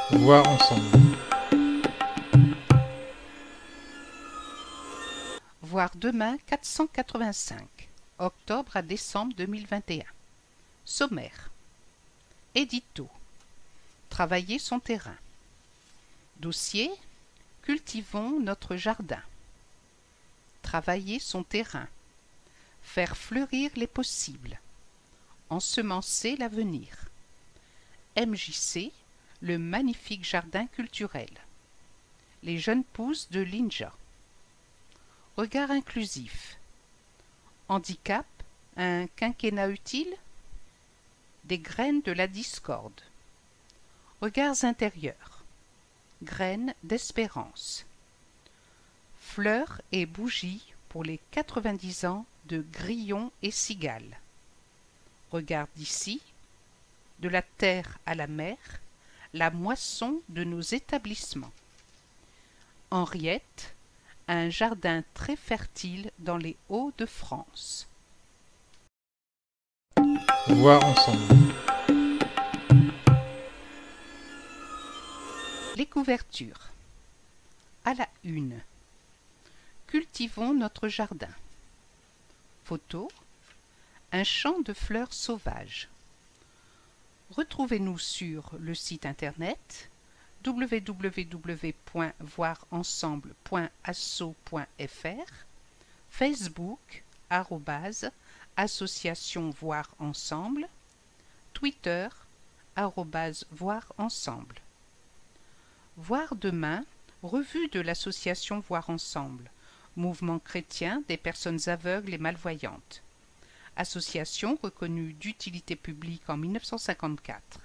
Voir ensemble. Voir demain 485, octobre à décembre 2021. Sommaire. Édito. Travailler son terrain. Dossier. Cultivons notre jardin. Travailler son terrain. Faire fleurir les possibles. Ensemencer l'avenir. MJC, le magnifique jardin culturel. Les jeunes pousses de l'INJA. Regard inclusif. Handicap, un quinquennat utile? Des graines de la discorde. Regards intérieurs. Graines d'espérance. Fleurs et bougies pour les 90 ans de Grillon et Cigale. Regard d'ici, de la terre à la mer, la moisson de nos établissements. Henriette, un jardin très fertile dans les Hauts-de-France. Voir ensemble. Les couvertures. À la une. Cultivons notre jardin. Photo. Un champ de fleurs sauvages. Retrouvez-nous sur le site internet www.voirensemble.asso.fr, Facebook @association Voir Ensemble, Twitter @Voir Ensemble. Voir demain, revue de l'association Voir Ensemble, mouvement chrétien des personnes aveugles et malvoyantes. Association reconnue d'utilité publique en 1954,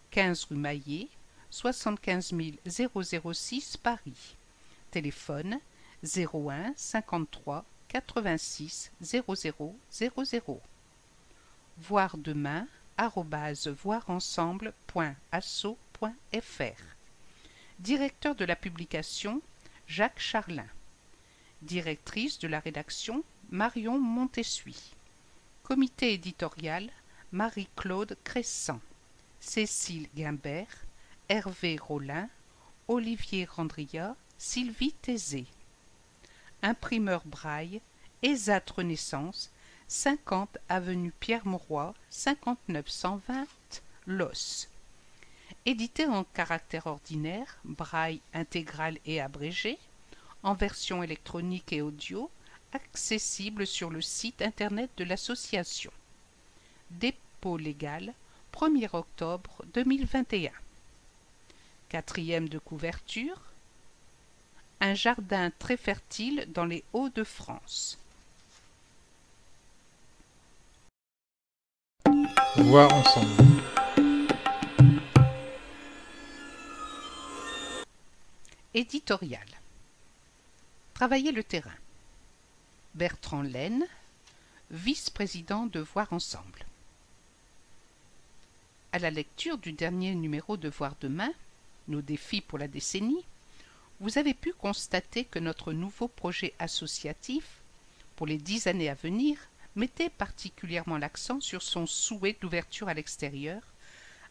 15 rue Maillet, 75 006 Paris. Téléphone 01 53 86 00 00. Voir demain @voirensemble.asso.fr. Directeur de la publication Jacques Charlin. Directrice de la rédaction Marion Montessuie. Comité éditorial Marie-Claude Cressan, Cécile Guimbert, Hervé Rollin, Olivier Randria, Sylvie Thésée. Imprimeur Braille, ESAT Renaissance, 50 avenue Pierre-Mauroy, 59 120 Los. Édité en caractère ordinaire, Braille intégral et abrégé, en version électronique et audio, accessible sur le site internet de l'association. Dépôt légal, 1er octobre 2021. Quatrième de couverture. Un jardin très fertile dans les Hauts-de-France. Voir ensemble. Éditorial. Travailler le terrain. Bertrand Laine, vice-président de Voir Ensemble. À la lecture du dernier numéro de Voir demain, nos défis pour la décennie, vous avez pu constater que notre nouveau projet associatif, pour les 10 années à venir, mettait particulièrement l'accent sur son souhait d'ouverture à l'extérieur,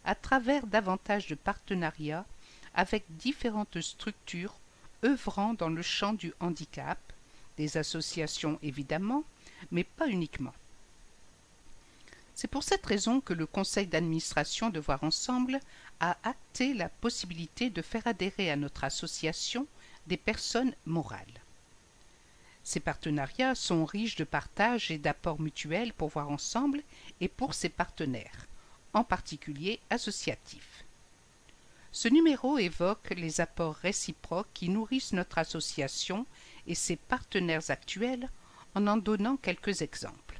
à travers davantage de partenariats avec différentes structures œuvrant dans le champ du handicap, des associations évidemment, mais pas uniquement. C'est pour cette raison que le conseil d'administration de Voir Ensemble a acté la possibilité de faire adhérer à notre association des personnes morales. Ces partenariats sont riches de partage et d'apports mutuels pour Voir Ensemble et pour ses partenaires, en particulier associatifs. Ce numéro évoque les apports réciproques qui nourrissent notre association et ses partenaires actuels en donnant quelques exemples.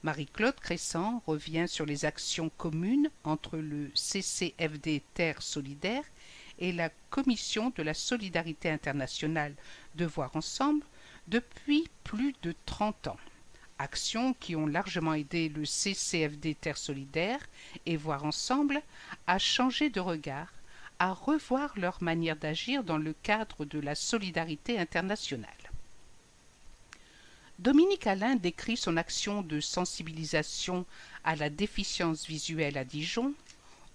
Marie-Claude Cressan revient sur les actions communes entre le CCFD Terre Solidaire et la Commission de la Solidarité internationale de Voir Ensemble depuis plus de 30 ans. Actions qui ont largement aidé le CCFD Terre Solidaire et Voir Ensemble à changer de regard, à revoir leur manière d'agir dans le cadre de la solidarité internationale. Dominique Alain décrit son action de sensibilisation à la déficience visuelle à Dijon,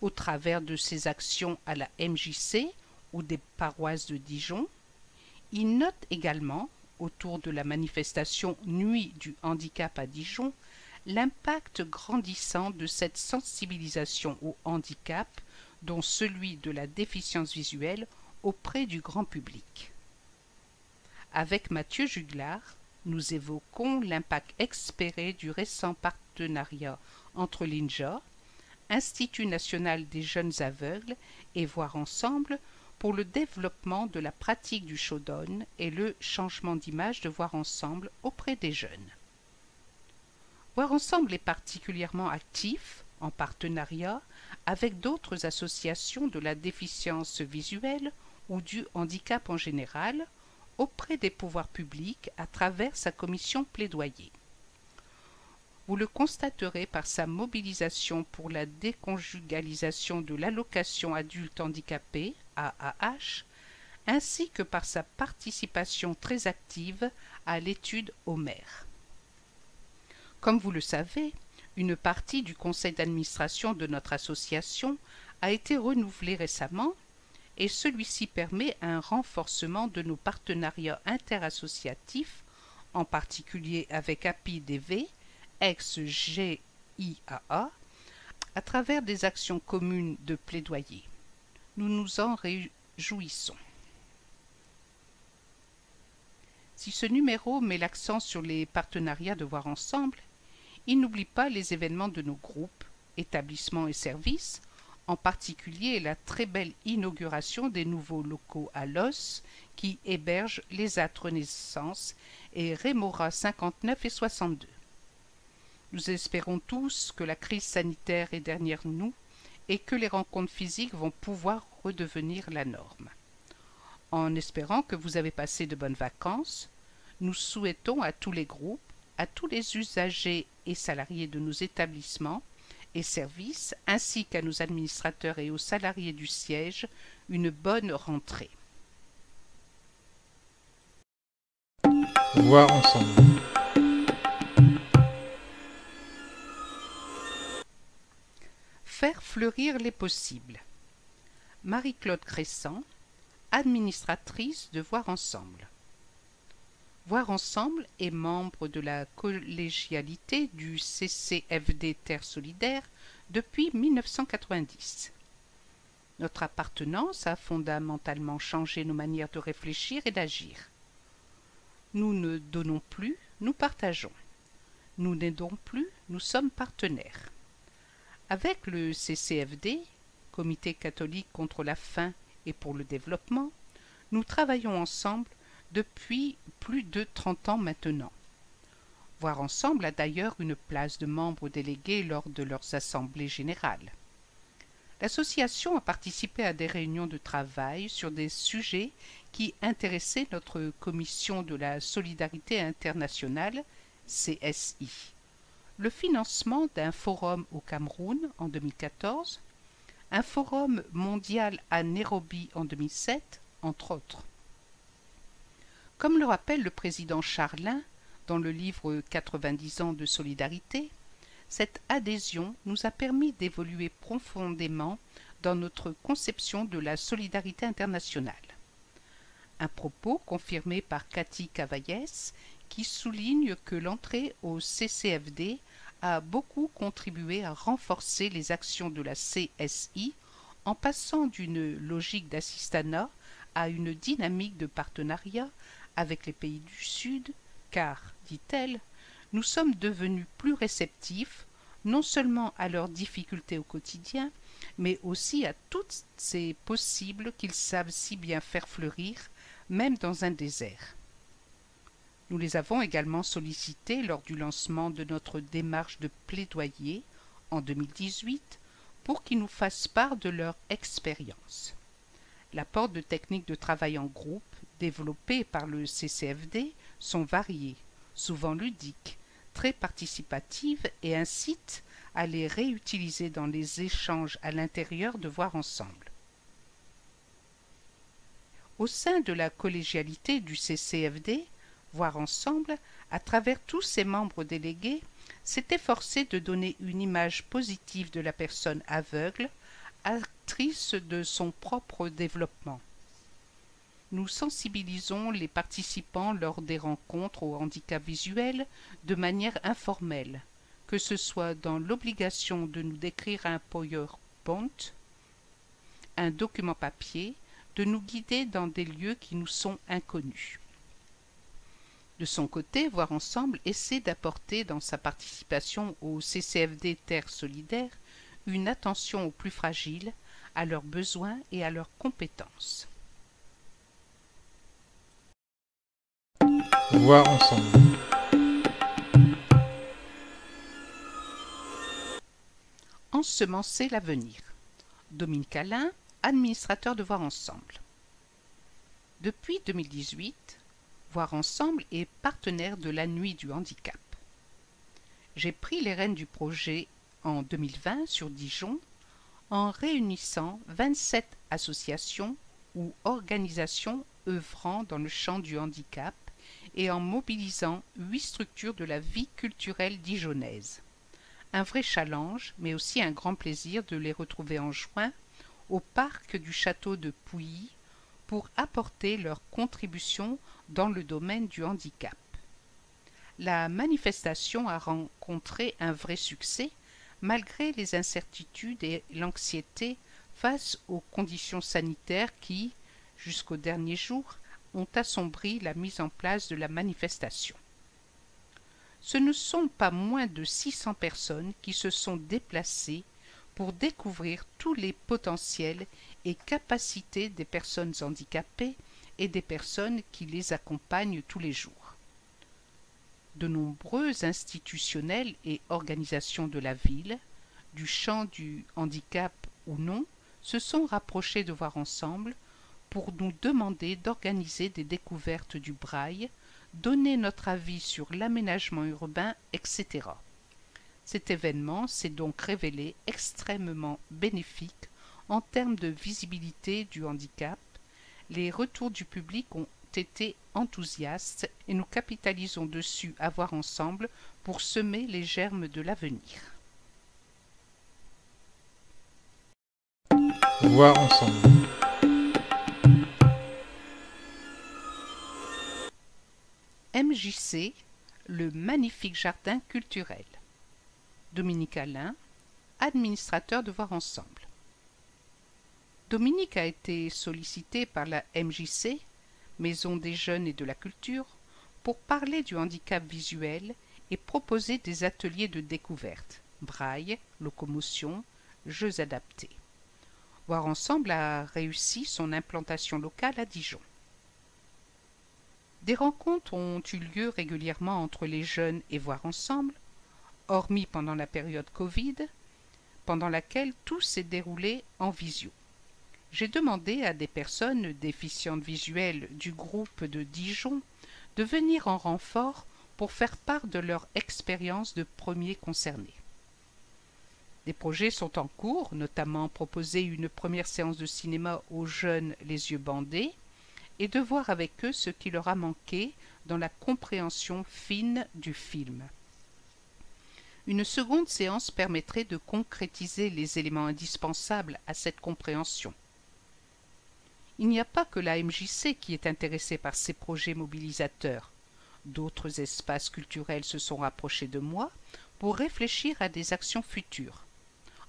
au travers de ses actions à la MJC ou des paroisses de Dijon. Il note également, autour de la manifestation Nuit du handicap à Dijon, l'impact grandissant de cette sensibilisation au handicap, dont celui de la déficience visuelle, auprès du grand public. Avec Mathieu Juglard, nous évoquons l'impact espéré du récent partenariat entre l'INJA, Institut national des jeunes aveugles, et Voir ensemble pour le développement de la pratique du Shodan et le changement d'image de Voir ensemble auprès des jeunes. Voir ensemble est particulièrement actif, en partenariat, avec d'autres associations de la déficience visuelle ou du handicap en général, auprès des pouvoirs publics à travers sa commission plaidoyer. Vous le constaterez par sa mobilisation pour la déconjugalisation de l'allocation adulte handicapé, AAH, ainsi que par sa participation très active à l'étude Homer. Comme vous le savez, une partie du conseil d'administration de notre association a été renouvelée récemment et celui-ci permet un renforcement de nos partenariats interassociatifs, en particulier avec API-DV, ex-GIAA, à travers des actions communes de plaidoyer. Nous nous en réjouissons. Si ce numéro met l'accent sur les partenariats de Voir ensemble, il n'oublie pas les événements de nos groupes, établissements et services, en particulier la très belle inauguration des nouveaux locaux à Los qui hébergent les AT Renaissance et Rémora 59 et 62. Nous espérons tous que la crise sanitaire est derrière nous et que les rencontres physiques vont pouvoir redevenir la norme. En espérant que vous avez passé de bonnes vacances, nous souhaitons à tous les groupes, à tous les usagers et salariés de nos établissements et services, ainsi qu'à nos administrateurs et aux salariés du siège, une bonne rentrée. Voir ensemble. Faire fleurir les possibles. Marie-Claude Crescent, administratrice de Voir ensemble. Voir ensemble est membre de la collégialité du CCFD Terre Solidaire depuis 1990. Notre appartenance a fondamentalement changé nos manières de réfléchir et d'agir. Nous ne donnons plus, nous partageons. Nous n'aidons plus, nous sommes partenaires. Avec le CCFD, Comité catholique contre la faim et pour le développement, nous travaillons ensemble depuis plus de 30 ans maintenant. Voir ensemble a d'ailleurs une place de membre délégué lors de leurs assemblées générales. L'association a participé à des réunions de travail sur des sujets qui intéressaient notre commission de la solidarité internationale, CSI. Le financement d'un forum au Cameroun en 2014, un forum mondial à Nairobi en 2007, entre autres. Comme le rappelle le président Charlin dans le livre 90 ans de solidarité, cette adhésion nous a permis d'évoluer profondément dans notre conception de la solidarité internationale. Un propos confirmé par Cathy Cavaillès qui souligne que l'entrée au CCFD a beaucoup contribué à renforcer les actions de la CSI en passant d'une logique d'assistanat à une dynamique de partenariat avec les pays du Sud, car, dit-elle, nous sommes devenus plus réceptifs, non seulement à leurs difficultés au quotidien, mais aussi à toutes ces possibles qu'ils savent si bien faire fleurir, même dans un désert. Nous les avons également sollicités lors du lancement de notre démarche de plaidoyer en 2018 pour qu'ils nous fassent part de leur expérience. L'apport de techniques de travail en groupe développées par le CCFD sont variées, souvent ludiques, très participatives et incitent à les réutiliser dans les échanges à l'intérieur de Voir ensemble. Au sein de la collégialité du CCFD, Voir ensemble, à travers tous ses membres délégués, s'est efforcé de donner une image positive de la personne aveugle actrice de son propre développement. Nous sensibilisons les participants lors des rencontres au handicap visuel de manière informelle, que ce soit dans l'obligation de nous décrire un PowerPoint, un document papier, de nous guider dans des lieux qui nous sont inconnus. De son côté, Voir Ensemble essaie d'apporter dans sa participation au CCFD Terre Solidaire une attention aux plus fragiles, à leurs besoins et à leurs compétences. Voir ensemble. Ensemencer l'avenir. Dominique Alain, administrateur de Voir Ensemble. Depuis 2018, Voir Ensemble est partenaire de la Nuit du handicap. J'ai pris les rênes du projet en 2020 sur Dijon en réunissant 27 associations ou organisations œuvrant dans le champ du handicap et en mobilisant 8 structures de la vie culturelle dijonnaise. Un vrai challenge, mais aussi un grand plaisir de les retrouver en juin au parc du château de Pouilly pour apporter leur contribution dans le domaine du handicap. La manifestation a rencontré un vrai succès malgré les incertitudes et l'anxiété face aux conditions sanitaires qui, jusqu'au dernier jour, ont assombri la mise en place de la manifestation. Ce ne sont pas moins de 600 personnes qui se sont déplacées pour découvrir tous les potentiels et capacités des personnes handicapées et des personnes qui les accompagnent tous les jours. De nombreux institutionnels et organisations de la ville, du champ du handicap ou non, se sont rapprochés de Voir Ensemble pour nous demander d'organiser des découvertes du braille, donner notre avis sur l'aménagement urbain, etc. Cet événement s'est donc révélé extrêmement bénéfique en termes de visibilité du handicap. Les retours du public ont été enthousiastes et nous capitalisons dessus à Voir Ensemble pour semer les germes de l'avenir. Voir ensemble. MJC, le magnifique jardin culturel. Dominique Alain, administrateur de Voir Ensemble. Dominique a été sollicité par la MJC, Maison des Jeunes et de la Culture, pour parler du handicap visuel et proposer des ateliers de découverte, braille, locomotion, jeux adaptés. Voir Ensemble a réussi son implantation locale à Dijon. Des rencontres ont eu lieu régulièrement entre les jeunes et Voir Ensemble, hormis pendant la période Covid, pendant laquelle tout s'est déroulé en visio. J'ai demandé à des personnes déficientes visuelles du groupe de Dijon de venir en renfort pour faire part de leur expérience de premiers concernés. Des projets sont en cours, notamment proposer une première séance de cinéma aux jeunes les yeux bandés et de voir avec eux ce qui leur a manqué dans la compréhension fine du film. Une seconde séance permettrait de concrétiser les éléments indispensables à cette compréhension. Il n'y a pas que la MJC qui est intéressée par ces projets mobilisateurs. D'autres espaces culturels se sont rapprochés de moi pour réfléchir à des actions futures.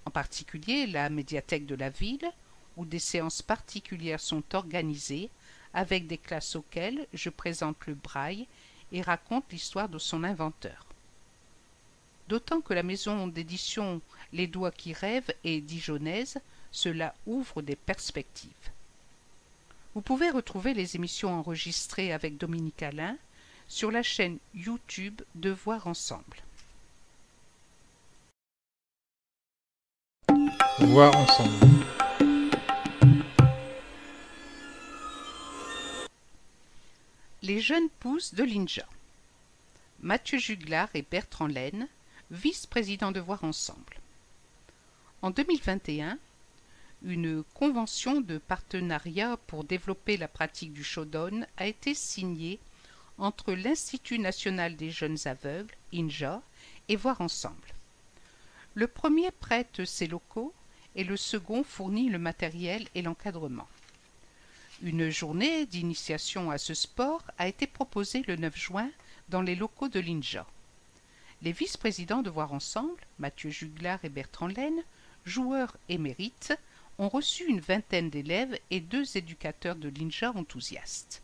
En particulier la médiathèque de la ville, où des séances particulières sont organisées avec des classes auxquelles je présente le braille et raconte l'histoire de son inventeur. D'autant que la maison d'édition Les Doigts qui rêvent est dijonnaise, cela ouvre des perspectives. Vous pouvez retrouver les émissions enregistrées avec Dominique Alain sur la chaîne YouTube de Voir Ensemble. Voir ensemble. Les jeunes pousses de l'INJA. Mathieu Juglar et Bertrand Laine, vice-présidents de Voir Ensemble. En 2021, une convention de partenariat pour développer la pratique du shodan a été signée entre l'Institut national des jeunes aveugles, INJA, et Voir Ensemble. Le premier prête ses locaux et le second fournit le matériel et l'encadrement. Une journée d'initiation à ce sport a été proposée le 9 juin dans les locaux de l'INJA. Les vice-présidents de Voir Ensemble, Mathieu Juglar et Bertrand Laine, joueurs émérites, ont reçu une vingtaine d'élèves et 2 éducateurs de l'INJA enthousiastes.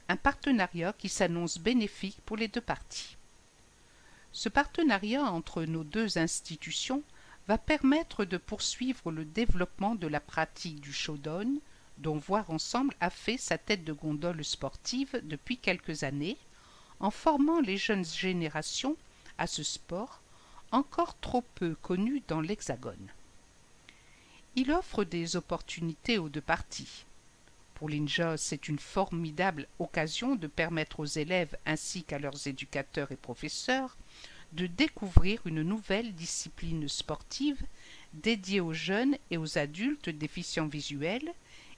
Un partenariat qui s'annonce bénéfique pour les 2 parties. Ce partenariat entre nos 2 institutions va permettre de poursuivre le développement de la pratique du Shodown, dont Voir Ensemble a fait sa tête de gondole sportive depuis quelques années, en formant les jeunes générations à ce sport encore trop peu connu dans l'Hexagone. Il offre des opportunités aux 2 parties. Pour l'INJA, c'est une formidable occasion de permettre aux élèves ainsi qu'à leurs éducateurs et professeurs de découvrir une nouvelle discipline sportive dédiée aux jeunes et aux adultes déficients visuels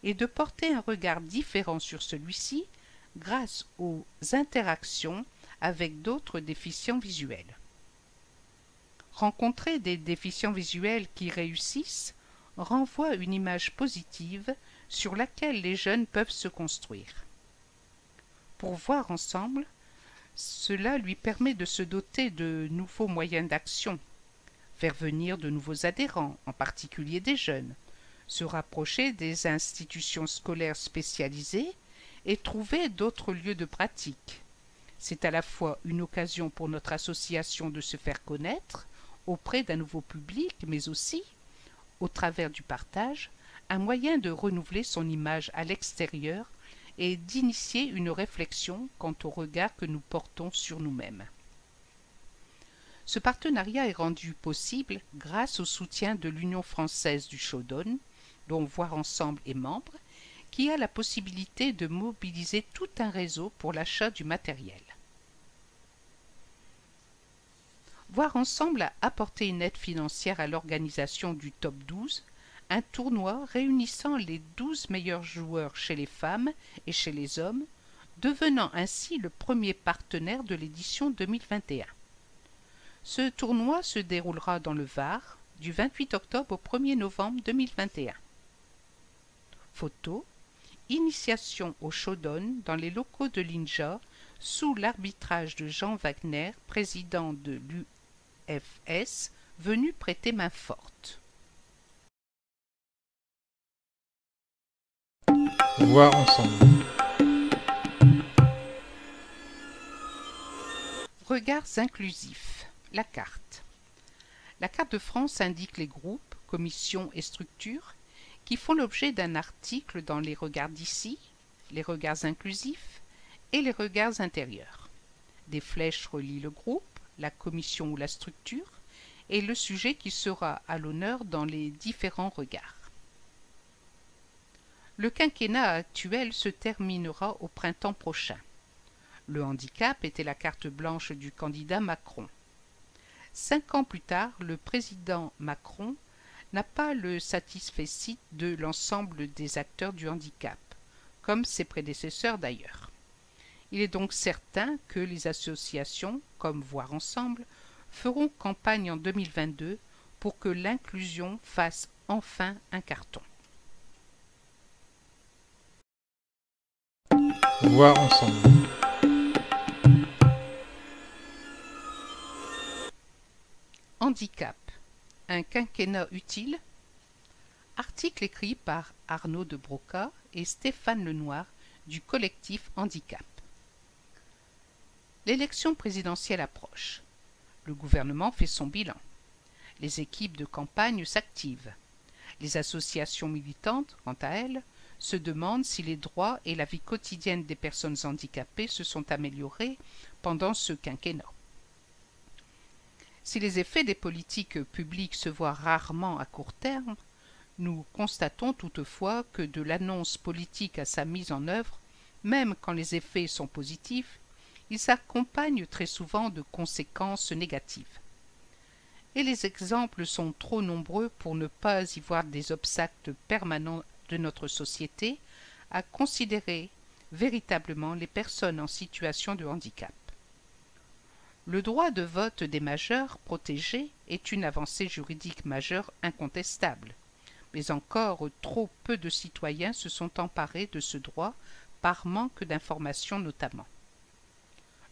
et de porter un regard différent sur celui-ci grâce aux interactions avec d'autres déficients visuels. Rencontrer des déficients visuels qui réussissent renvoie une image positive sur laquelle les jeunes peuvent se construire. Pour Voir Ensemble, cela lui permet de se doter de nouveaux moyens d'action, faire venir de nouveaux adhérents, en particulier des jeunes, se rapprocher des institutions scolaires spécialisées et trouver d'autres lieux de pratique. C'est à la fois une occasion pour notre association de se faire connaître auprès d'un nouveau public, mais aussi, au travers du partage, un moyen de renouveler son image à l'extérieur et d'initier une réflexion quant au regard que nous portons sur nous-mêmes. Ce partenariat est rendu possible grâce au soutien de l'Union française du Shodown, dont Voir Ensemble est membre, qui a la possibilité de mobiliser tout un réseau pour l'achat du matériel. Voir Ensemble a apporté une aide financière à l'organisation du Top 12, un tournoi réunissant les 12 meilleurs joueurs chez les femmes et chez les hommes, devenant ainsi le premier partenaire de l'édition 2021. Ce tournoi se déroulera dans le Var du 28 octobre au 1er novembre 2021. Photo: initiation au Shodown dans les locaux de l'INJA sous l'arbitrage de Jean Wagner, président de l'UFS, venu prêter main forte. Voir ensemble. Regards inclusifs. La carte. La carte de France indique les groupes, commissions et structures qui font l'objet d'un article dans les regards d'ici, les regards inclusifs et les regards intérieurs. Des flèches relient le groupe, la commission ou la structure et le sujet qui sera à l'honneur dans les différents regards. Le quinquennat actuel se terminera au printemps prochain. Le handicap était la carte blanche du candidat Macron. 5 ans plus tard, le président Macron n'a pas le satisfecit de l'ensemble des acteurs du handicap, comme ses prédécesseurs d'ailleurs. Il est donc certain que les associations, comme Voir Ensemble, feront campagne en 2022 pour que l'inclusion fasse enfin un carton. Voir ensemble. Handicap. Un quinquennat utile. Article écrit par Arnaud de Broca et Stéphane Lenoir du collectif Handicap. L'élection présidentielle approche. Le gouvernement fait son bilan. Les équipes de campagne s'activent. Les associations militantes, quant à elles, se demandent si les droits et la vie quotidienne des personnes handicapées se sont améliorés pendant ce quinquennat. Si les effets des politiques publiques se voient rarement à court terme, nous constatons toutefois que de l'annonce politique à sa mise en œuvre, même quand les effets sont positifs, ils s'accompagnent très souvent de conséquences négatives. Et les exemples sont trop nombreux pour ne pas y voir des obstacles permanents de notre société à considérer véritablement les personnes en situation de handicap. Le droit de vote des majeurs protégés est une avancée juridique majeure incontestable, mais encore trop peu de citoyens se sont emparés de ce droit par manque d'informations notamment.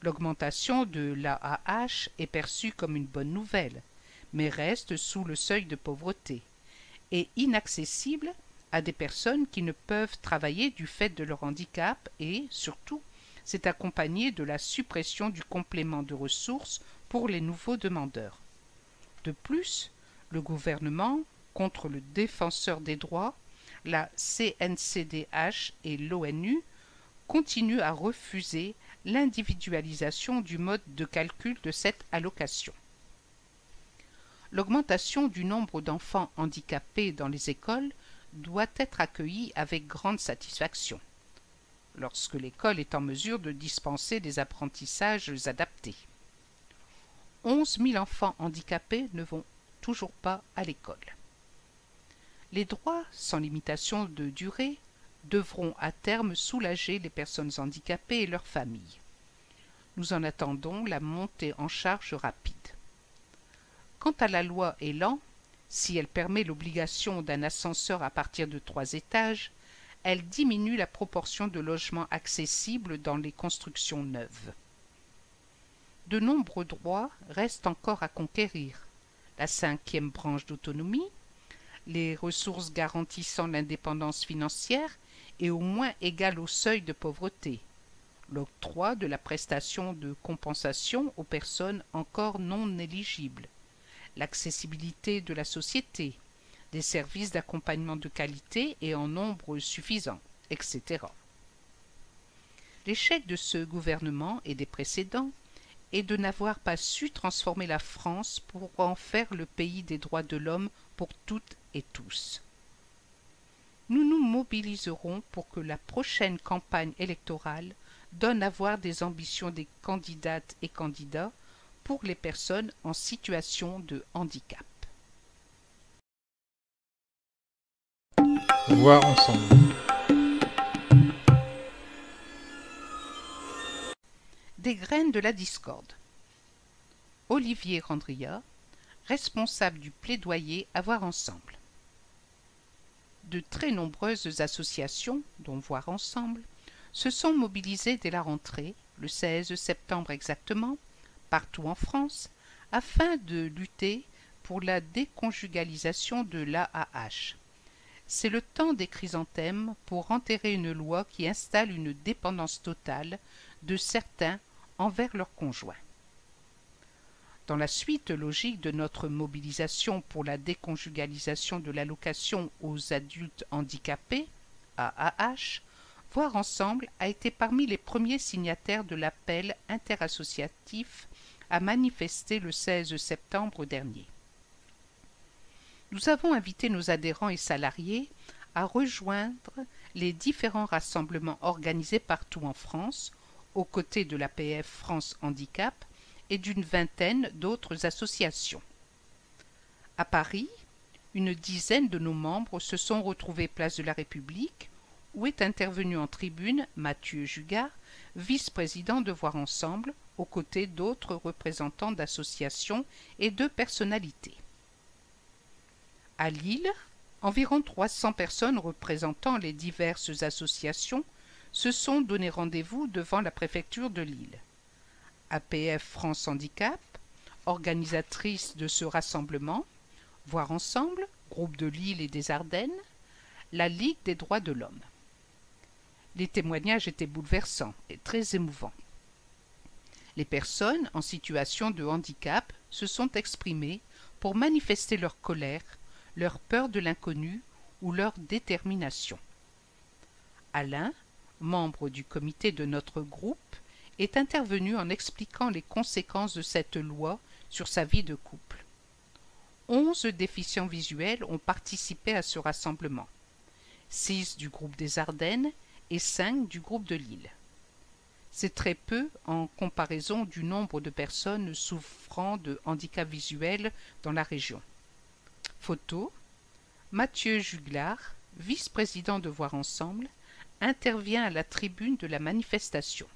L'augmentation de l'AAH est perçue comme une bonne nouvelle, mais reste sous le seuil de pauvreté et inaccessible à des personnes qui ne peuvent travailler du fait de leur handicap et, surtout, c'est accompagné de la suppression du complément de ressources pour les nouveaux demandeurs. De plus, le gouvernement, contre le défenseur des droits, la CNCDH et l'ONU, continuent à refuser l'individualisation du mode de calcul de cette allocation. L'augmentation du nombre d'enfants handicapés dans les écoles doit être accueillie avec grande satisfaction, lorsque l'école est en mesure de dispenser des apprentissages adaptés. 11 000 enfants handicapés ne vont toujours pas à l'école. Les droits, sans limitation de durée, devront à terme soulager les personnes handicapées et leurs familles. Nous en attendons la montée en charge rapide. Quant à la loi Elan, si elle permet l'obligation d'un ascenseur à partir de 3 étages, elle diminue la proportion de logements accessibles dans les constructions neuves. De nombreux droits restent encore à conquérir. La 5e branche d'autonomie, les ressources garantissant l'indépendance financière et au moins égales au seuil de pauvreté, l'octroi de la prestation de compensation aux personnes encore non éligibles, l'accessibilité de la société, des services d'accompagnement de qualité et en nombre suffisant, etc. L'échec de ce gouvernement et des précédents est de n'avoir pas su transformer la France pour en faire le pays des droits de l'homme pour toutes et tous. Nous nous mobiliserons pour que la prochaine campagne électorale donne à voir des ambitions des candidates et candidats pour les personnes en situation de handicap. Voir ensemble. Des graines de la discorde. Olivier Randria, responsable du plaidoyer à Voir ensemble. De très nombreuses associations, dont Voir ensemble, se sont mobilisées dès la rentrée, le 16 septembre exactement, partout en France, afin de lutter pour la déconjugalisation de l'AAH. C'est le temps des chrysanthèmes pour enterrer une loi qui installe une dépendance totale de certains envers leurs conjoints. Dans la suite logique de notre mobilisation pour la déconjugalisation de l'allocation aux adultes handicapés, AAH, Voir ensemble a été parmi les premiers signataires de l'appel interassociatif à manifester le 16 septembre dernier. Nous avons invité nos adhérents et salariés à rejoindre les différents rassemblements organisés partout en France, aux côtés de l'APF France Handicap et d'une vingtaine d'autres associations. À Paris, une dizaine de nos membres se sont retrouvés place de la République, où est intervenu en tribune Mathieu Jugard, vice-président de Voir ensemble, aux côtés d'autres représentants d'associations et de personnalités. À Lille, environ 300 personnes représentant les diverses associations se sont donné rendez-vous devant la préfecture de Lille. APF France Handicap, organisatrice de ce rassemblement, Voir ensemble, groupe de Lille et des Ardennes, la Ligue des droits de l'homme. Les témoignages étaient bouleversants et très émouvants. Les personnes en situation de handicap se sont exprimées pour manifester leur colère, leur peur de l'inconnu ou leur détermination. Alain, membre du comité de notre groupe, est intervenu en expliquant les conséquences de cette loi sur sa vie de couple. 11 déficients visuels ont participé à ce rassemblement, 6 du groupe des Ardennes et 5 du groupe de Lille. C'est très peu en comparaison du nombre de personnes souffrant de handicap visuel dans la région. Photo: Mathieu Juglar, vice-président de Voir ensemble, intervient à la tribune de la manifestation.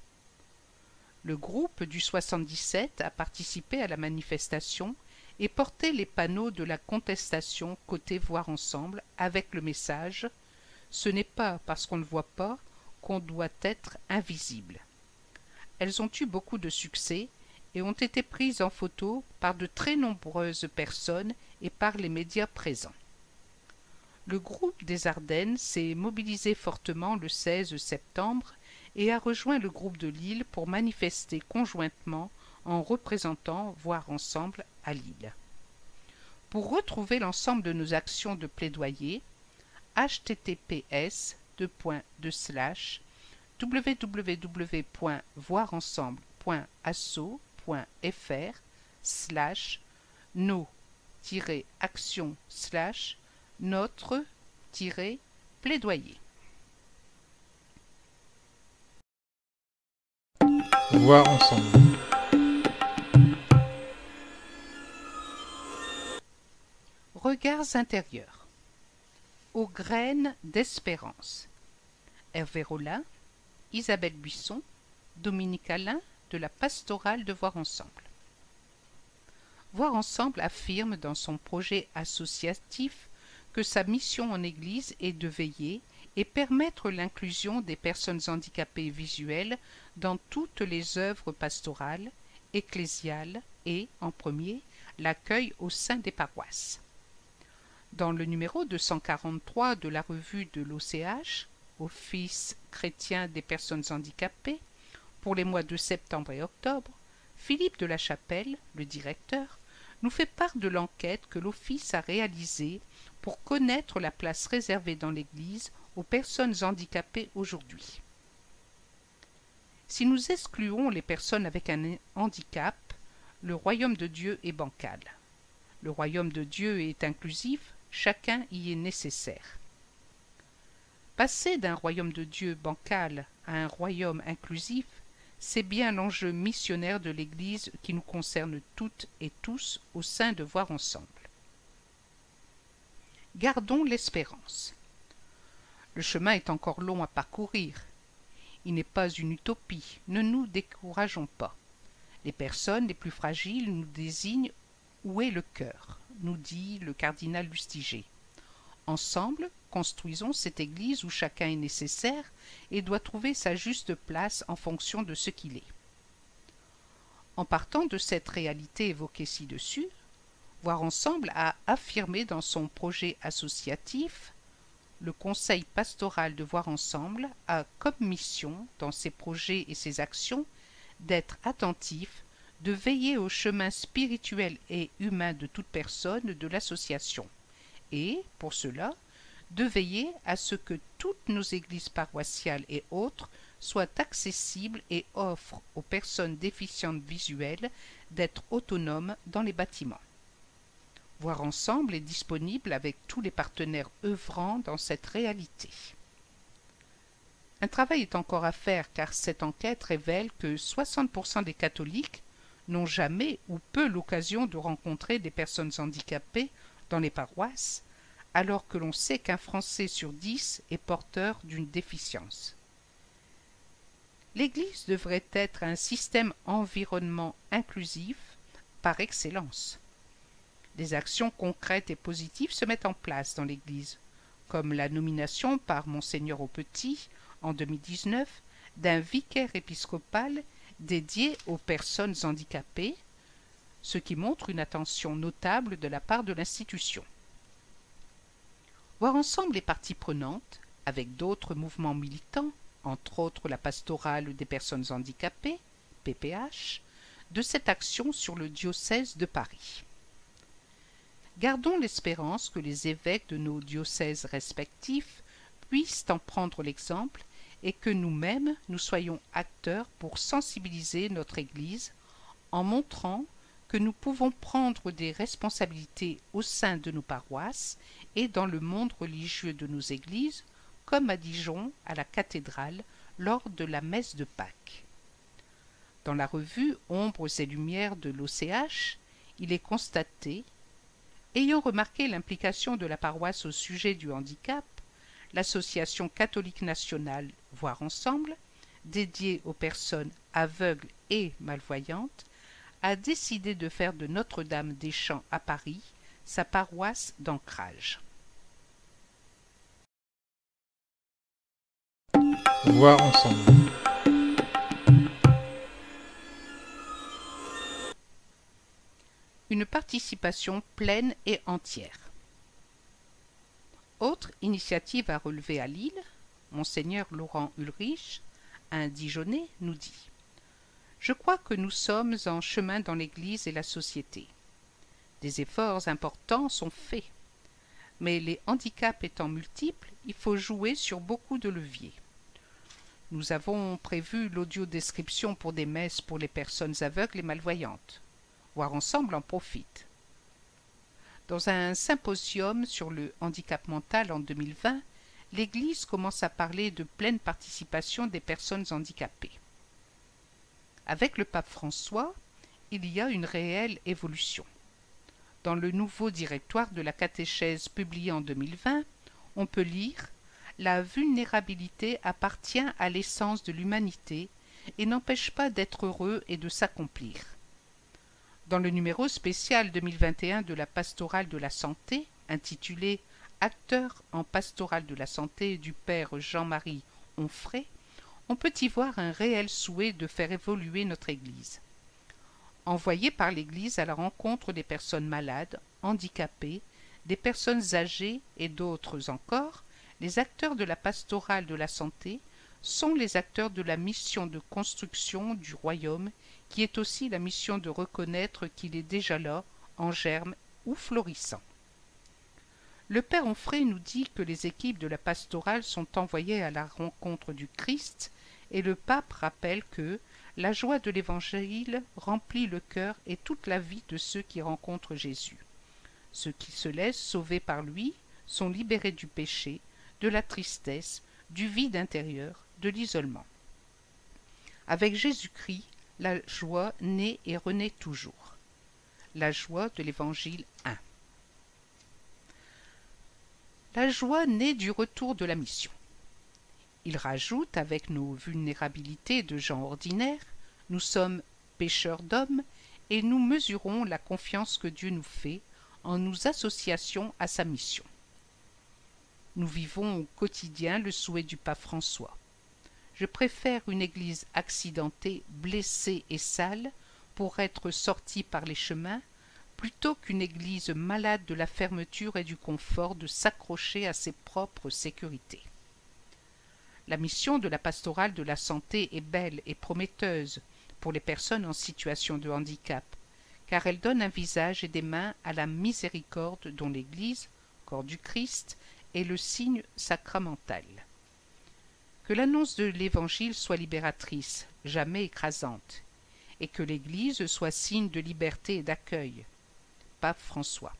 Le groupe du 77 a participé à la manifestation et portait les panneaux de la contestation côté Voir Ensemble avec le message « Ce n'est pas parce qu'on ne voit pas qu'on doit être invisible ». Elles ont eu beaucoup de succès et ont été prises en photo par de très nombreuses personnes et par les médias présents. Le groupe des Ardennes s'est mobilisé fortement le 16 septembre et a rejoint le groupe de Lille pour manifester conjointement en représentant Voir Ensemble à Lille. Pour retrouver l'ensemble de nos actions de plaidoyer, www.voirensemble.asso.fr/no-action/notre-plaidoyer. Voir ensemble. Regards intérieurs. Aux graines d'espérance. Hervé Rollin, Isabelle Buisson, Dominique Alain de la Pastorale de Voir Ensemble. Voir Ensemble affirme dans son projet associatif que sa mission en Église est de veiller et permettre l'inclusion des personnes handicapées visuelles dans toutes les œuvres pastorales, ecclésiales et, en premier, l'accueil au sein des paroisses. Dans le numéro 243 de la revue de l'OCH, Office chrétien des personnes handicapées, pour les mois de septembre et octobre, Philippe de la Chapelle, le directeur, nous fait part de l'enquête que l'Office a réalisée pour connaître la place réservée dans l'Église aux personnes handicapées aujourd'hui. Si nous excluons les personnes avec un handicap, le royaume de Dieu est bancal. Le royaume de Dieu est inclusif, chacun y est nécessaire. Passer d'un royaume de Dieu bancal à un royaume inclusif, c'est bien l'enjeu missionnaire de l'Église qui nous concerne toutes et tous au sein de Voir Ensemble. Gardons l'espérance. Le chemin est encore long à parcourir. Il n'est pas une utopie, ne nous décourageons pas. Les personnes les plus fragiles nous désignent où est le cœur, nous dit le cardinal Lustiger. Ensemble, construisons cette Église où chacun est nécessaire et doit trouver sa juste place en fonction de ce qu'il est. En partant de cette réalité évoquée ci-dessus, Voir Ensemble a affirmé dans son projet associatif le Conseil pastoral de Voir Ensemble a comme mission, dans ses projets et ses actions, d'être attentif, de veiller au chemin spirituel et humain de toute personne de l'association et, pour cela, de veiller à ce que toutes nos églises paroissiales et autres soient accessibles et offrent aux personnes déficientes visuelles d'être autonomes dans les bâtiments. Voir Ensemble est disponible avec tous les partenaires œuvrant dans cette réalité. Un travail est encore à faire car cette enquête révèle que 60% des catholiques n'ont jamais ou peu l'occasion de rencontrer des personnes handicapées dans les paroisses, alors que l'on sait qu'un Français sur 10 est porteur d'une déficience. L'Église devrait être un système environnement inclusif par excellence. Des actions concrètes et positives se mettent en place dans l'Église, comme la nomination par Monseigneur Aupetit en 2019 d'un vicaire épiscopal dédié aux personnes handicapées, ce qui montre une attention notable de la part de l'institution. Voir Ensemble les parties prenantes, avec d'autres mouvements militants, entre autres la pastorale des personnes handicapées, PPH, de cette action sur le diocèse de Paris. Gardons l'espérance que les évêques de nos diocèses respectifs puissent en prendre l'exemple et que nous-mêmes nous soyons acteurs pour sensibiliser notre Église en montrant que nous pouvons prendre des responsabilités au sein de nos paroisses et dans le monde religieux de nos églises, comme à Dijon, à la cathédrale, lors de la messe de Pâques. Dans la revue Ombres et Lumières de l'OCH, il est constaté, ayant remarqué l'implication de la paroisse au sujet du handicap, l'Association catholique nationale Voir Ensemble, dédiée aux personnes aveugles et malvoyantes, a décidé de faire de Notre-Dame-des-Champs à Paris sa paroisse d'ancrage. Voir ensemble. Une participation pleine et entière. Autre initiative à relever à Lille, Monseigneur Laurent Ulrich, un Dijonnais, nous dit « Je crois que nous sommes en chemin dans l'Église et la société. Des efforts importants sont faits, mais les handicaps étant multiples, il faut jouer sur beaucoup de leviers. Nous avons prévu l'audiodescription pour des messes pour les personnes aveugles et malvoyantes. Voir ensemble en profite. Dans un symposium sur le handicap mental en 2020, l'Église commence à parler de pleine participation des personnes handicapées. Avec le pape François, il y a une réelle évolution. Dans le nouveau directoire de la catéchèse publié en 2020, on peut lire « La vulnérabilité appartient à l'essence de l'humanité et n'empêche pas d'être heureux et de s'accomplir. » Dans le numéro spécial 2021 de la Pastorale de la Santé, intitulé « Acteur en pastorale de la santé » du père Jean-Marie Onfray, on peut y voir un réel souhait de faire évoluer notre Église. Envoyé par l'Église à la rencontre des personnes malades, handicapées, des personnes âgées et d'autres encore, les acteurs de la pastorale de la santé sont les acteurs de la mission de construction du royaume qui est aussi la mission de reconnaître qu'il est déjà là, en germe ou florissant. Le père Onfray nous dit que les équipes de la pastorale sont envoyées à la rencontre du Christ et le pape rappelle que la joie de l'Évangile remplit le cœur et toute la vie de ceux qui rencontrent Jésus. Ceux qui se laissent sauver par lui sont libérés du péché, de la tristesse, du vide intérieur, de l'isolement. Avec Jésus-Christ, la joie naît et renaît toujours. La joie de l'Évangile 1. La joie naît du retour de la mission. Il rajoute, avec nos vulnérabilités de gens ordinaires, nous sommes pécheurs d'hommes et nous mesurons la confiance que Dieu nous fait en nous association à sa mission. Nous vivons au quotidien le souhait du pape François. Je préfère une église accidentée, blessée et sale pour être sortie par les chemins, plutôt qu'une église malade de la fermeture et du confort de s'accrocher à ses propres sécurités. La mission de la pastorale de la santé est belle et prometteuse pour les personnes en situation de handicap, car elle donne un visage et des mains à la miséricorde dont l'Église, corps du Christ, est le signe sacramental. Que l'annonce de l'Évangile soit libératrice, jamais écrasante, et que l'Église soit signe de liberté et d'accueil. Pape François.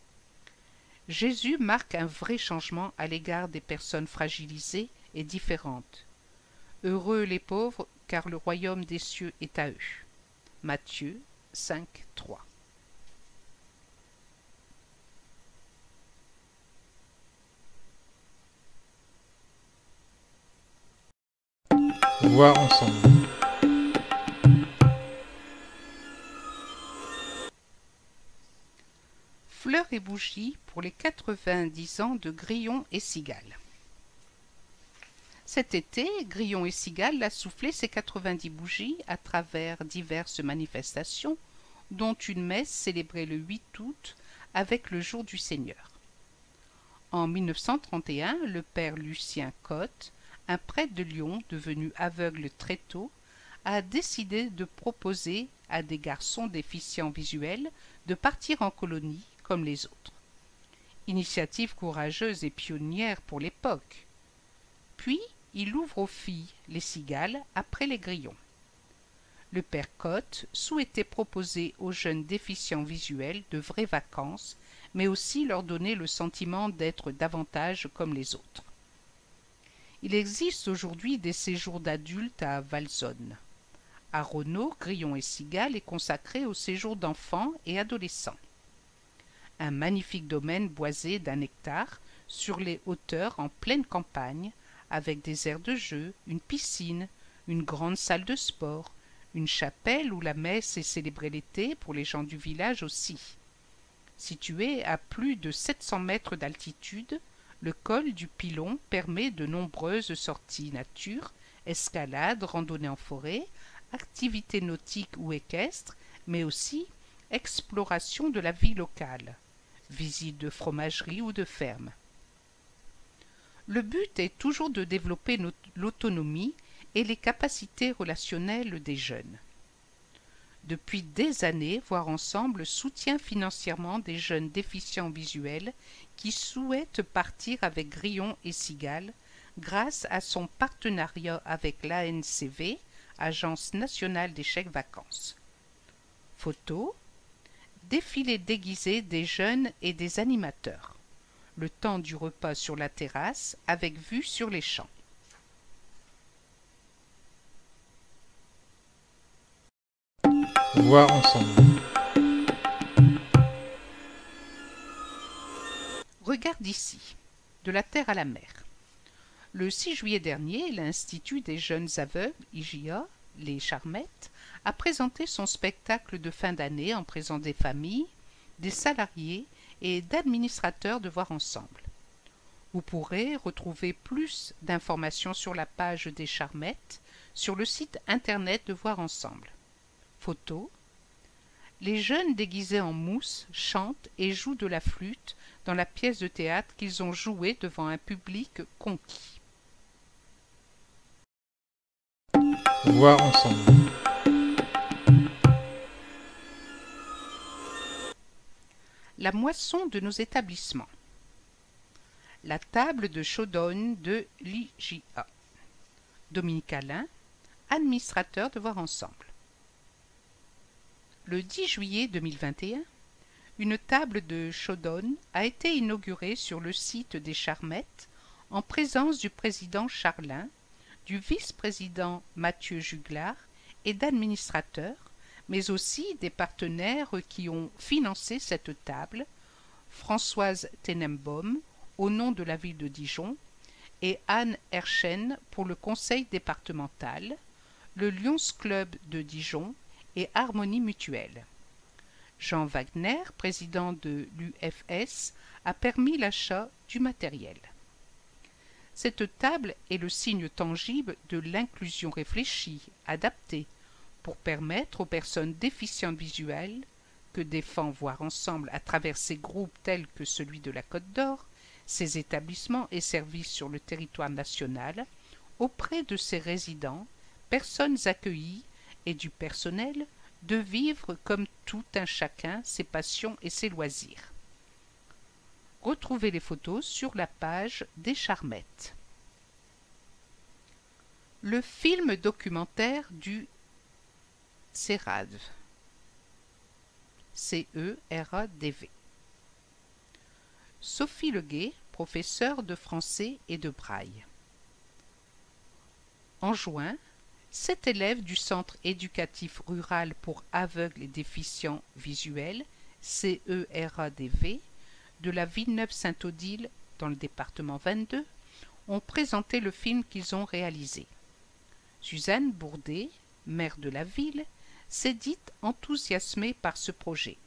Jésus marque un vrai changement à l'égard des personnes fragilisées et différentes. Heureux les pauvres, car le royaume des cieux est à eux. Matthieu 5, 3. Voir ensemble. Fleurs et bougies pour les 90 ans de Grillon et Cigale. Cet été, Grillon et Cigale a soufflé ses 90 bougies à travers diverses manifestations, dont une messe célébrée le 8 août avec le Jour du Seigneur. En 1931, le père Lucien Cotte, un prêtre de Lyon devenu aveugle très tôt, a décidé de proposer à des garçons déficients visuels de partir en colonie comme les autres. Initiative courageuse et pionnière pour l'époque. Puis, il ouvre aux filles les cigales après les grillons. Le père Cotte souhaitait proposer aux jeunes déficients visuels de vraies vacances, mais aussi leur donner le sentiment d'être davantage comme les autres. Il existe aujourd'hui des séjours d'adultes à Valzonne. À Renault, Grillon et Cigale est consacré au séjour d'enfants et adolescents. Un magnifique domaine boisé d'1 hectare sur les hauteurs en pleine campagne, avec des aires de jeu, une piscine, une grande salle de sport, une chapelle où la messe est célébrée l'été pour les gens du village aussi. Situé à plus de 700 mètres d'altitude, le col du Pilon permet de nombreuses sorties nature, escalade, randonnée en forêt, activités nautiques ou équestres, mais aussi exploration de la vie locale, visite de fromagerie ou de ferme. Le but est toujours de développer l'autonomie et les capacités relationnelles des jeunes. Depuis des années, Voir Ensemble soutient financièrement des jeunes déficients visuels qui souhaitent partir avec Grillon et Cigale grâce à son partenariat avec l'ANCV, Agence nationale des chèques vacances. Photos, défilé déguisé des jeunes et des animateurs. Le temps du repas sur la terrasse avec vue sur les champs. Voir ensemble. Regarde ici, de la terre à la mer. Le 6 juillet dernier, l'Institut des jeunes aveugles, IJA, les Charmettes, a présenté son spectacle de fin d'année en présence des familles, des salariés et d'administrateurs de Voir Ensemble. Vous pourrez retrouver plus d'informations sur la page des Charmettes sur le site internet de Voir Ensemble. Photos. Les jeunes déguisés en mousse chantent et jouent de la flûte dans la pièce de théâtre qu'ils ont jouée devant un public conquis. Voir ensemble. La moisson de nos établissements. La table de showdown de l'IJA. Dominique Alain, administrateur de Voir Ensemble. Le 10 juillet 2021, une table de showdown a été inaugurée sur le site des Charmettes en présence du président Charlin, du vice-président Mathieu Juglar et d'administrateurs, mais aussi des partenaires qui ont financé cette table, Françoise Tenenbaum au nom de la ville de Dijon et Anne Herchen pour le conseil départemental, le Lions Club de Dijon et Harmonie Mutuelle. Jean Wagner, président de l'UFS, a permis l'achat du matériel. Cette table est le signe tangible de l'inclusion réfléchie, adaptée, pour permettre aux personnes déficientes visuelles, que défend Voir Ensemble à travers ces groupes tels que celui de la Côte d'Or, ses établissements et services sur le territoire national, auprès de ses résidents, personnes accueillies et du personnel, de vivre comme tout un chacun ses passions et ses loisirs. Retrouvez les photos sur la page des Charmettes. Le film documentaire du CERADV. CERADV. Sophie Leguet, professeure de français et de braille. En juin, 7 élèves du Centre éducatif rural pour aveugles et déficients visuels, CERADV, de la Villeneuve-Saint-Odile, dans le département 22, ont présenté le film qu'ils ont réalisé. Suzanne Bourdet, maire de la ville, s'est dite enthousiasmée par ce projet.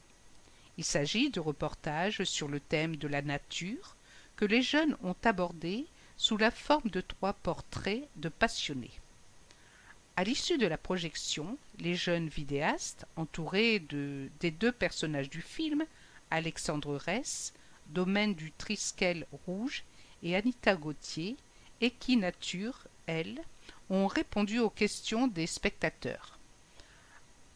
Il s'agit de reportages sur le thème de la nature que les jeunes ont abordé sous la forme de 3 portraits de passionnés. À l'issue de la projection, les jeunes vidéastes, entourés des 2 personnages du film, Alexandre Ress, Domaine du Triskel Rouge, et Anita Gauthier, Équinature, elle, ont répondu aux questions des spectateurs.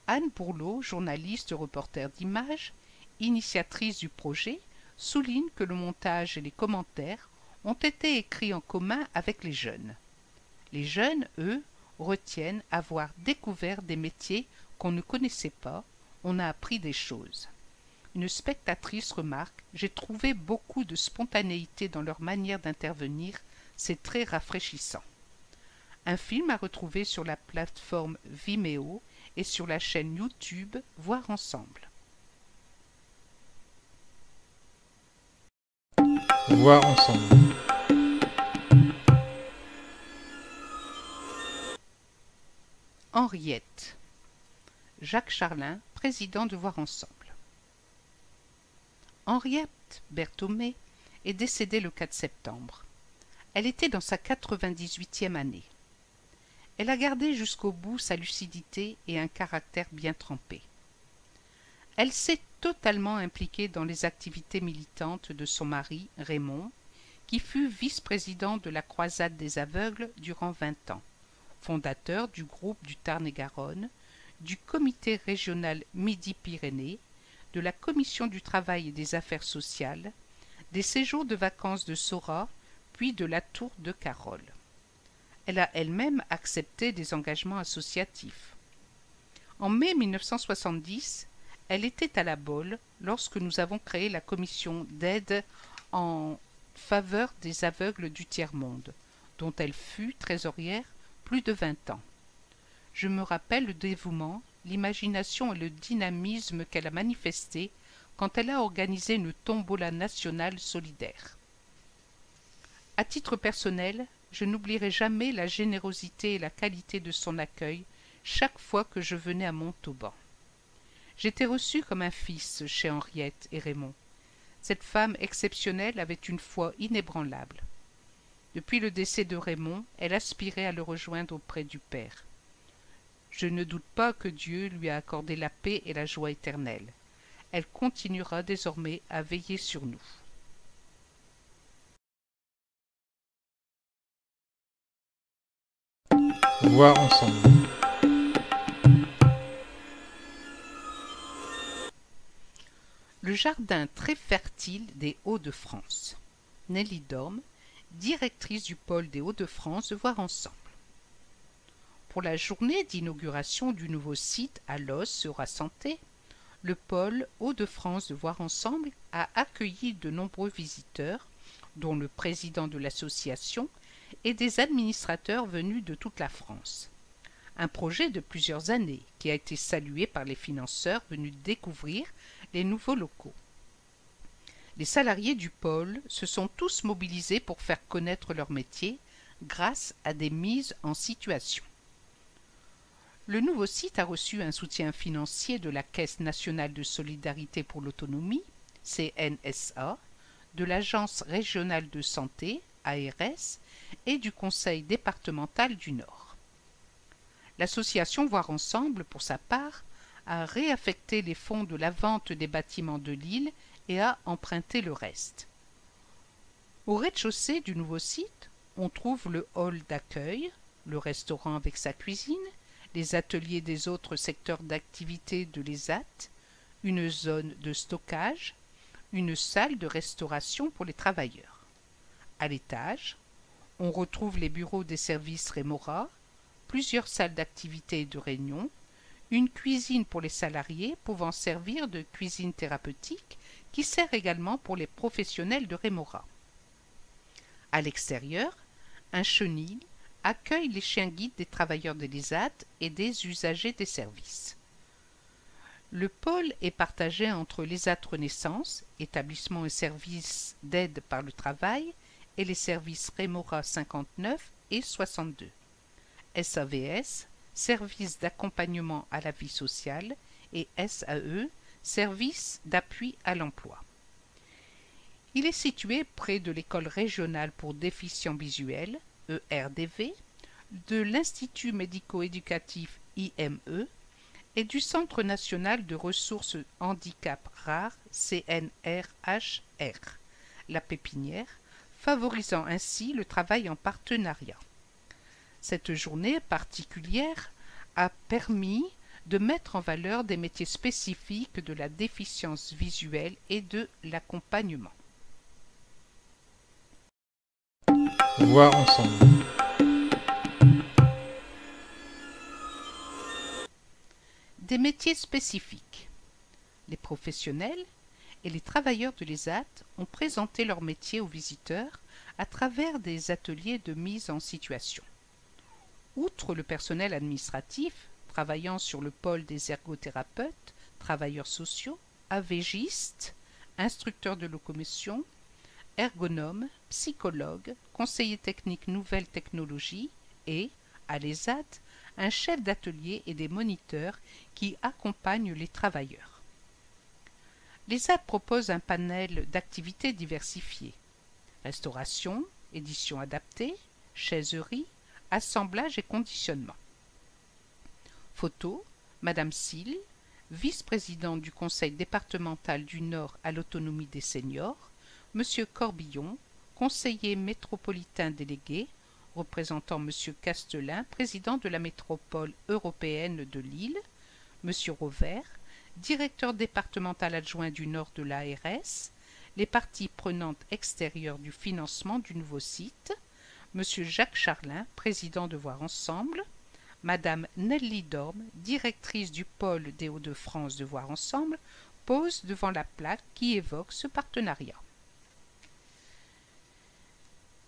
Anne Bourlot, journaliste reporter d'images, initiatrice du projet, souligne que le montage et les commentaires ont été écrits en commun avec les jeunes. Les jeunes, eux, retiennent avoir découvert des métiers qu'on ne connaissait pas, on a appris des choses. Une spectatrice remarque « J'ai trouvé beaucoup de spontanéité dans leur manière d'intervenir, c'est très rafraîchissant ». Un film à retrouver sur la plateforme Vimeo et sur la chaîne YouTube Voir Ensemble. Voir ensemble. Henriette. Jacques Charlin, président de Voir Ensemble. Henriette Berthomé est décédée le 4 septembre. Elle était dans sa 98e année. Elle a gardé jusqu'au bout sa lucidité et un caractère bien trempé. Elle s'est totalement impliquée dans les activités militantes de son mari, Raymond, qui fut vice-président de la Croisade des aveugles durant 20 ans, fondateur du groupe du Tarn-et-Garonne, du comité régional Midi-Pyrénées, de la commission du travail et des affaires sociales, des séjours de vacances de Saurat, puis de la Tour de Carol. Elle a elle-même accepté des engagements associatifs. En mai 1970, elle était à la Baule lorsque nous avons créé la commission d'aide en faveur des aveugles du tiers-monde, dont elle fut trésorière plus de 20 ans. Je me rappelle le dévouement, l'imagination et le dynamisme qu'elle a manifesté quand elle a organisé une tombola nationale solidaire. À titre personnel, je n'oublierai jamais la générosité et la qualité de son accueil chaque fois que je venais à Montauban. J'étais reçue comme un fils chez Henriette et Raymond. Cette femme exceptionnelle avait une foi inébranlable. Depuis le décès de Raymond, elle aspirait à le rejoindre auprès du Père. Je ne doute pas que Dieu lui a accordé la paix et la joie éternelle. Elle continuera désormais à veiller sur nous. Voir ensemble. Le jardin très fertile des Hauts-de-France. Nelly Dorme, directrice du pôle des Hauts-de-France de Voir Ensemble. Pour la journée d'inauguration du nouveau site à Los sur Santé, le pôle Hauts-de-France de Voir Ensemble a accueilli de nombreux visiteurs, dont le président de l'association et des administrateurs venus de toute la France. Un projet de plusieurs années qui a été salué par les financeurs venus découvrir les nouveaux locaux. Les salariés du pôle se sont tous mobilisés pour faire connaître leur métier grâce à des mises en situation. Le nouveau site a reçu un soutien financier de la Caisse nationale de solidarité pour l'autonomie, CNSA, de l'Agence régionale de santé, ARS, et du Conseil départemental du Nord. L'association Voir Ensemble, pour sa part, a réaffecté les fonds de la vente des bâtiments de l'île et a emprunté le reste. Au rez-de-chaussée du nouveau site, on trouve le hall d'accueil, le restaurant avec sa cuisine, les ateliers des autres secteurs d'activité de l'ESAT, une zone de stockage, une salle de restauration pour les travailleurs. À l'étage, on retrouve les bureaux des services Rémora, plusieurs salles d'activité et de réunion, une cuisine pour les salariés pouvant servir de cuisine thérapeutique qui sert également pour les professionnels de Rémora. À l'extérieur, un chenil accueille les chiens guides des travailleurs de l'ESAT et des usagers des services. Le pôle est partagé entre l'ESAT Renaissance, établissement et services d'aide par le travail, et les services Rémora 59 et 62. SAVS, service d'accompagnement à la vie sociale, et SAE, service d'appui à l'emploi. Il est situé près de l'école régionale pour déficients visuels, ERDV, de l'Institut médico-éducatif IME et du Centre national de ressources handicap rares CNRHR, la pépinière, favorisant ainsi le travail en partenariat. Cette journée particulière a permis de mettre en valeur des métiers spécifiques de la déficience visuelle et de l'accompagnement. Voir ensemble. Des métiers spécifiques. Les professionnels et les travailleurs de l'ESAT ont présenté leur métier aux visiteurs à travers des ateliers de mise en situation. Outre le personnel administratif, travaillant sur le pôle des ergothérapeutes, travailleurs sociaux, AVGistes, instructeurs de locomotion, ergonomes, psychologues, conseillers techniques nouvelles technologies et, à l'ESAT, un chef d'atelier et des moniteurs qui accompagnent les travailleurs. L'ESAT propose un panel d'activités diversifiées: restauration, édition adaptée, chaiserie, assemblage et conditionnement. Photo: Madame Sil, vice-présidente du Conseil départemental du Nord à l'autonomie des seniors, Monsieur Corbillon, conseiller métropolitain délégué, représentant Monsieur Castelin, président de la métropole européenne de Lille, Monsieur Rovert, directeur départemental adjoint du Nord de l'ARS, les parties prenantes extérieures du financement du nouveau site, Monsieur Jacques Charlin, président de Voir Ensemble, Madame Nelly Dorme, directrice du pôle des Hauts-de-France de Voir Ensemble, pose devant la plaque qui évoque ce partenariat.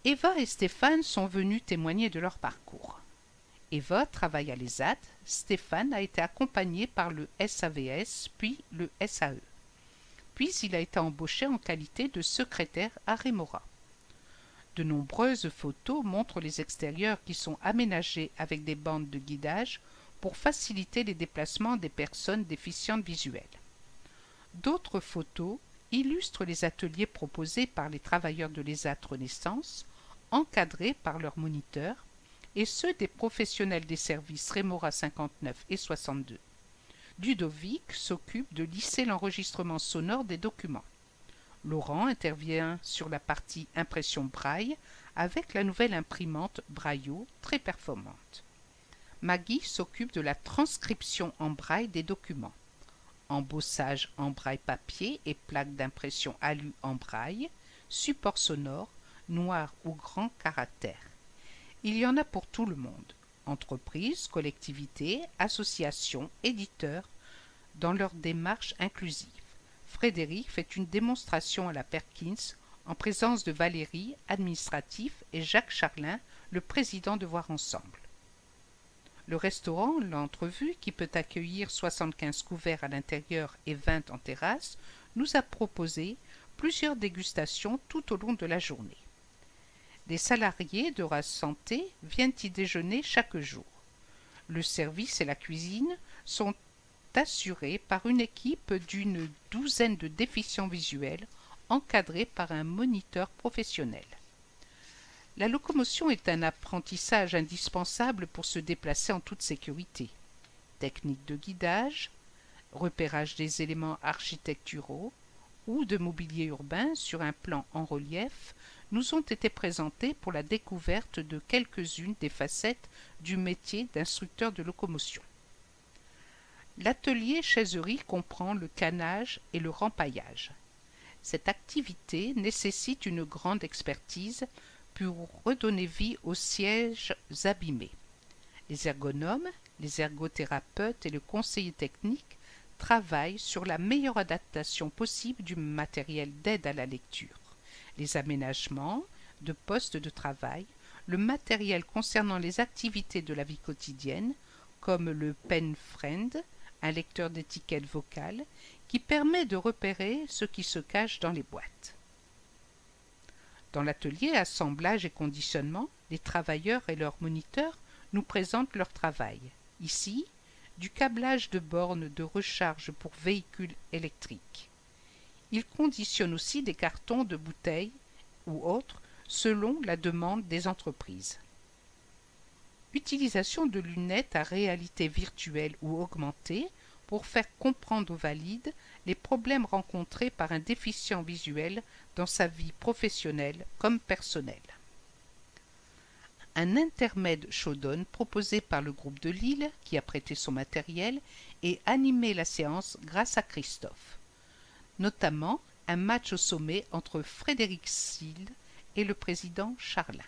Eva et Stéphane sont venus témoigner de leur parcours. Eva travaille à l'ESAT, Stéphane a été accompagné par le SAVS puis le SAE. Puis il a été embauché en qualité de secrétaire à Rémora. De nombreuses photos montrent les extérieurs qui sont aménagés avec des bandes de guidage pour faciliter les déplacements des personnes déficientes visuelles. D'autres photos illustrent les ateliers proposés par les travailleurs de l'ESAT Renaissance, encadrés par leurs moniteurs, et ceux des professionnels des services Rémora 59 et 62. Ludovic s'occupe de lisser l'enregistrement sonore des documents. Laurent intervient sur la partie impression braille avec la nouvelle imprimante Braillot très performante. Maggie s'occupe de la transcription en braille des documents. Embossage en braille papier et plaque d'impression alu en braille, support sonore, noir ou grand caractère. Il y en a pour tout le monde, entreprises, collectivités, associations, éditeurs, dans leur démarche inclusive. Frédéric fait une démonstration à la Perkins en présence de Valérie, administratif, et Jacques Charlin, le président de Voir Ensemble. Le restaurant L'Entrevue, qui peut accueillir 75 couverts à l'intérieur et 20 en terrasse, nous a proposé plusieurs dégustations tout au long de la journée. Des salariés de Race Santé viennent y déjeuner chaque jour. Le service et la cuisine sont assurés par une équipe d'une douzaine de déficients visuels encadrés par un moniteur professionnel. La locomotion est un apprentissage indispensable pour se déplacer en toute sécurité. Techniques de guidage, repérage des éléments architecturaux ou de mobilier urbain sur un plan en relief nous ont été présentés pour la découverte de quelques-unes des facettes du métier d'instructeur de locomotion. L'atelier chaiserie comprend le canage et le rempaillage. Cette activité nécessite une grande expertise pour redonner vie aux sièges abîmés. Les ergonomes, les ergothérapeutes et le conseiller technique travaillent sur la meilleure adaptation possible du matériel d'aide à la lecture, les aménagements de postes de travail, le matériel concernant les activités de la vie quotidienne, comme le Pen Friend, un lecteur d'étiquettes vocales, qui permet de repérer ce qui se cache dans les boîtes. Dans l'atelier assemblage et conditionnement, les travailleurs et leurs moniteurs nous présentent leur travail. Ici, du câblage de bornes de recharge pour véhicules électriques. Ils conditionnent aussi des cartons de bouteilles ou autres selon la demande des entreprises. Utilisation de lunettes à réalité virtuelle ou augmentée pour faire comprendre aux valides les problèmes rencontrés par un déficient visuel dans sa vie professionnelle comme personnelle. Un intermède showdown proposé par le groupe de Lille, qui a prêté son matériel, et animé la séance grâce à Christophe. Notamment un match au sommet entre Frédéric Sil et le président Charlin.